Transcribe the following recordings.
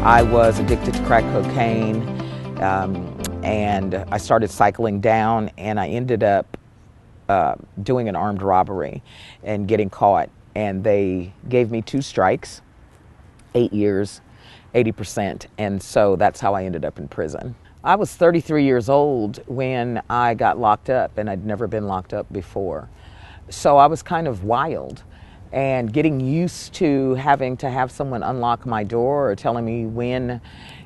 I was addicted to crack cocaine, and I started cycling down, and I ended up doing an armed robbery and getting caught. And they gave me 2 strikes, 8 years, 80%, and so that's how I ended up in prison. I was 33 years old when I got locked up, and I'd never been locked up before. So I was kind of wild, and getting used to having to have someone unlock my door or telling me when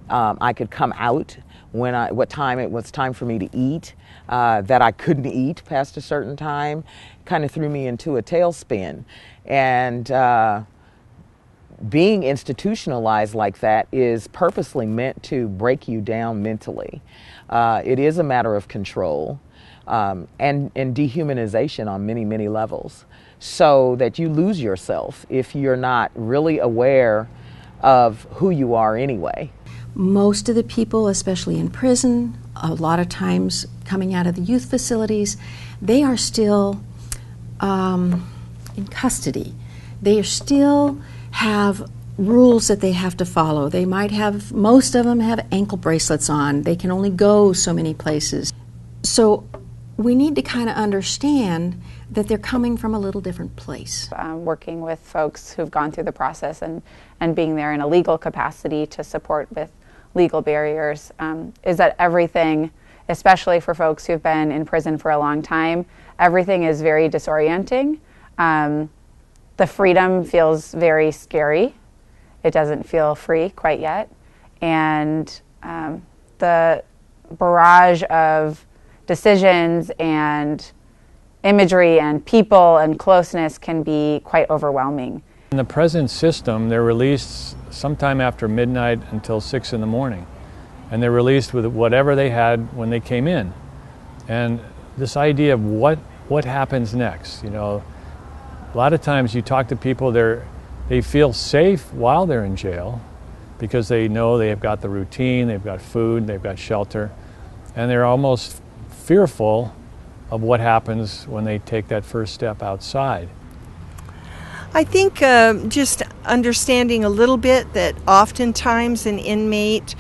I could come out, what time it was time for me to eat, that I couldn't eat past a certain time, kind of threw me into a tailspin. And being institutionalized like that is purposely meant to break you down mentally. It is a matter of control and dehumanization on many, many levels, so that you lose yourself if you're not really aware of who you are anyway. Most of the people, especially in prison, a lot of times coming out of the youth facilities, they are still in custody. They still have rules that they have to follow. They might have, most of them have ankle bracelets on. They can only go so many places. So we need to kind of understand that they're coming from a little different place. Working with folks who've gone through the process and being there in a legal capacity to support with legal barriers is that everything, especially for folks who've been in prison for a long time, everything is very disorienting. The freedom feels very scary. It doesn't feel free quite yet. And the barrage of decisions and imagery and people and closeness can be quite overwhelming. In the present system, they're released sometime after midnight until 6 in the morning. And they're released with whatever they had when they came in. And this idea of what happens next, you know, a lot of times you talk to people, they feel safe while they're in jail because they know they have got the routine, they've got food, they've got shelter, and they're almost fearful of what happens when they take that first step outside. I think just understanding a little bit that oftentimes an inmate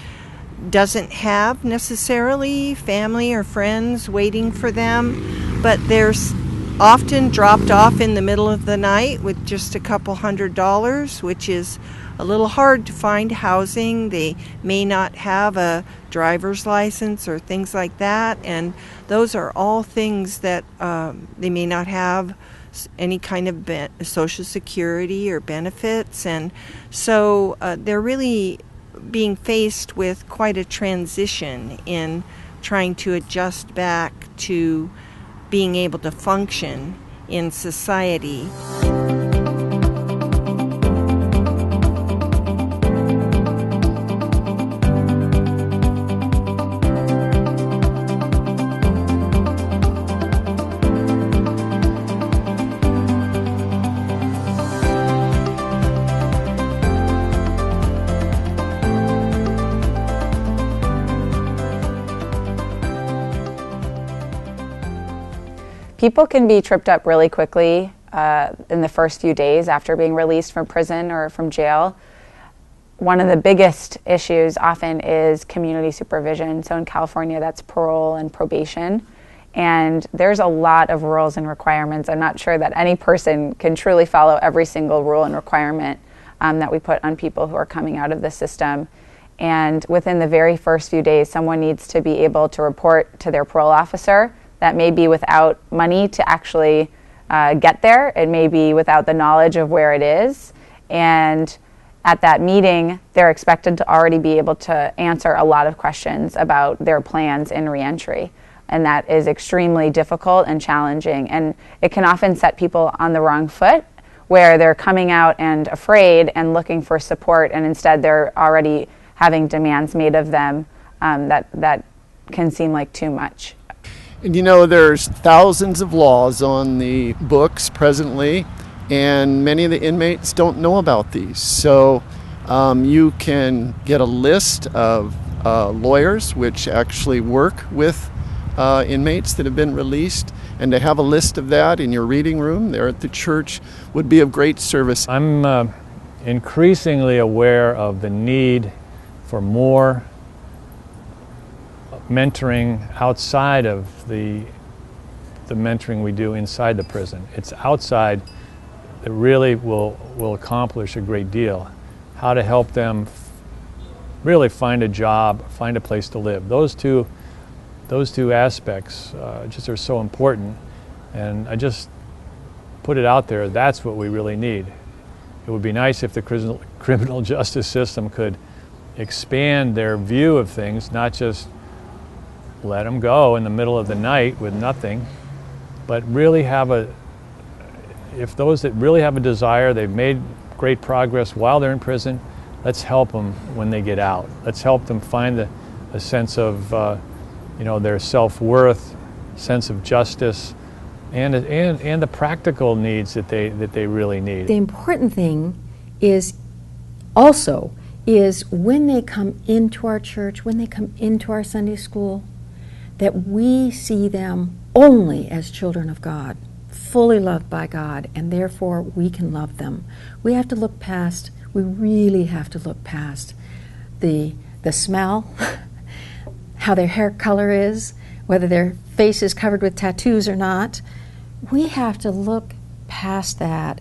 doesn't have necessarily family or friends waiting for them, but there's often dropped off in the middle of the night with just a couple $100s, which is a little hard to find housing. They may not have a driver's license or things like that, and those are all things that they may not have any kind of Social Security or benefits, and so they're really being faced with quite a transition in trying to adjust back to being able to function in society. People can be tripped up really quickly in the first few days after being released from prison or from jail. One of the biggest issues often is community supervision. So in California, that's parole and probation. And there's a lot of rules and requirements. I'm not sure that any person can truly follow every single rule and requirement that we put on people who are coming out of the system. And within the very first few days, someone needs to be able to report to their parole officer. That may be without money to actually get there. It may be without the knowledge of where it is. And at that meeting, they're expected to already be able to answer a lot of questions about their plans in reentry. And that is extremely difficult and challenging. And it can often set people on the wrong foot, where they're coming out and afraid and looking for support, and instead they're already having demands made of them that can seem like too much. And you know, there's thousands of laws on the books presently, and many of the inmates don't know about these. So you can get a list of lawyers which actually work with inmates that have been released, and to have a list of that in your reading room there at the church would be of great service. I'm increasingly aware of the need for more mentoring outside of the mentoring we do inside the prison. It's outside that really will accomplish a great deal. How to help them really find a job, find a place to live. Those two aspects just are so important. And I just put it out there, that's what we really need. It would be nice if the criminal justice system could expand their view of things, not just let them go in the middle of the night with nothing, but really if those that really have a desire, they've made great progress while they're in prison, let's help them when they get out. Let's help them find a sense of their self-worth, sense of justice, and the practical needs that they really need. The important thing is when they come into our church, when they come into our Sunday school, that we see them only as children of God, fully loved by God, and therefore we can love them. We really have to look past the smell, how their hair color is, whether their face is covered with tattoos or not. We have to look past that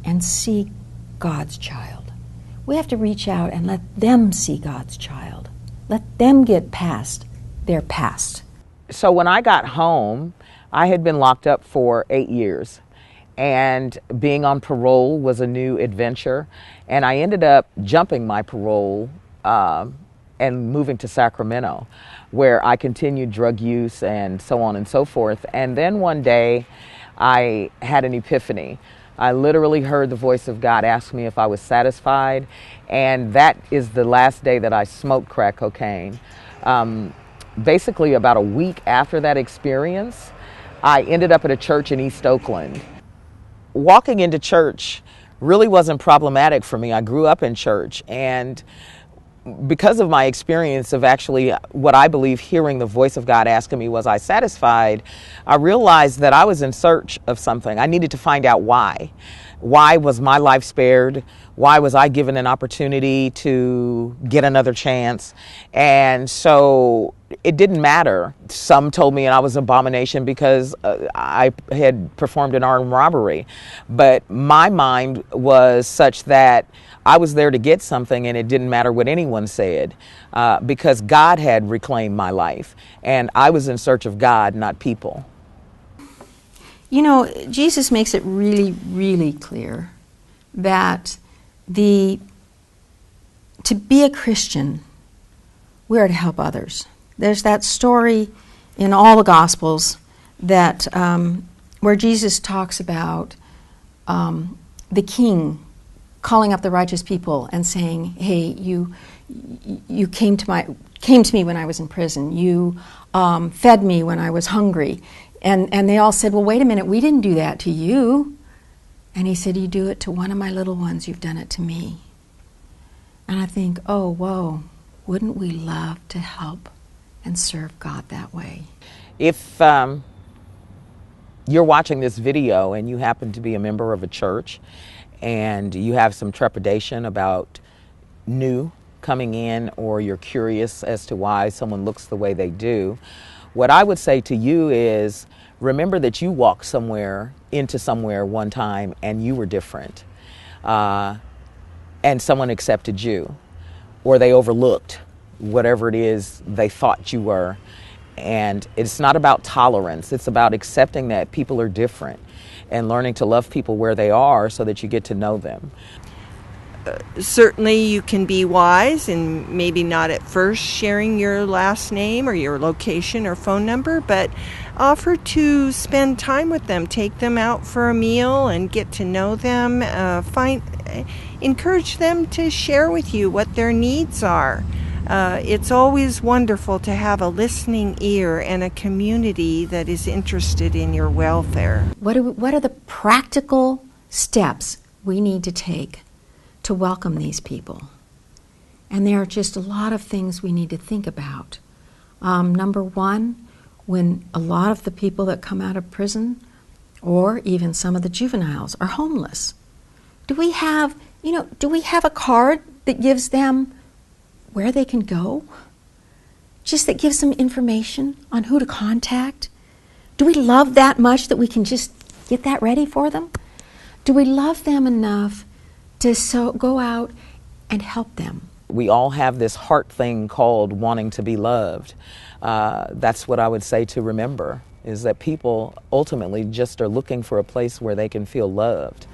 and see God's child. We have to reach out and let them see God's child. Let them get past their past. So when I got home, I had been locked up for 8 years, and being on parole was a new adventure, and I ended up jumping my parole and moving to Sacramento, where I continued drug use and so on and so forth. And then one day I had an epiphany. I literally heard the voice of God ask me if I was satisfied, and that is the last day that I smoked crack cocaine. Basically about a week after that experience, I ended up at a church in East Oakland. Walking into church really wasn't problematic for me. I grew up in church, and because of my experience of actually what I believe hearing the voice of God asking me, was I satisfied, I realized that I was in search of something. I needed to find out why. Why was my life spared? Why was I given an opportunity to get another chance? And so it didn't matter. Some told me I was an abomination because I had performed an armed robbery. But my mind was such that I was there to get something, and it didn't matter what anyone said, because God had reclaimed my life, and I was in search of God, not people. You know, Jesus makes it really, really clear that to be a Christian, we are to help others. There's that story in all the Gospels that where Jesus talks about the king calling up the righteous people and saying, "Hey, you came to me when I was in prison. You fed me when I was hungry." And they all said, "Well, wait a minute, we didn't do that to you." And he said, "You do it to one of my little ones, you've done it to me." And I think, oh, whoa, wouldn't we love to help and serve God that way? If you're watching this video and you happen to be a member of a church and you have some trepidation about new coming in, or you're curious as to why someone looks the way they do, what I would say to you is, remember that you walked into somewhere one time and you were different. And someone accepted you, or they overlooked whatever it is they thought you were. And it's not about tolerance. It's about accepting that people are different and learning to love people where they are so that you get to know them. Certainly you can be wise and maybe not at first sharing your last name or your location or phone number, but offer to spend time with them, take them out for a meal and get to know them, encourage them to share with you what their needs are. It's always wonderful to have a listening ear and a community that is interested in your welfare. What are the practical steps we need to take to welcome these people? And there are just a lot of things we need to think about. Number one, when a lot of the people that come out of prison, or even some of the juveniles, are homeless, do we have a card that gives them where they can go? Just that gives them information on who to contact? Do we love that much that we can just get that ready for them? Do we love them enough to go out and help them? We all have this heart thing called wanting to be loved. That's what I would say to remember, is that people ultimately just are looking for a place where they can feel loved.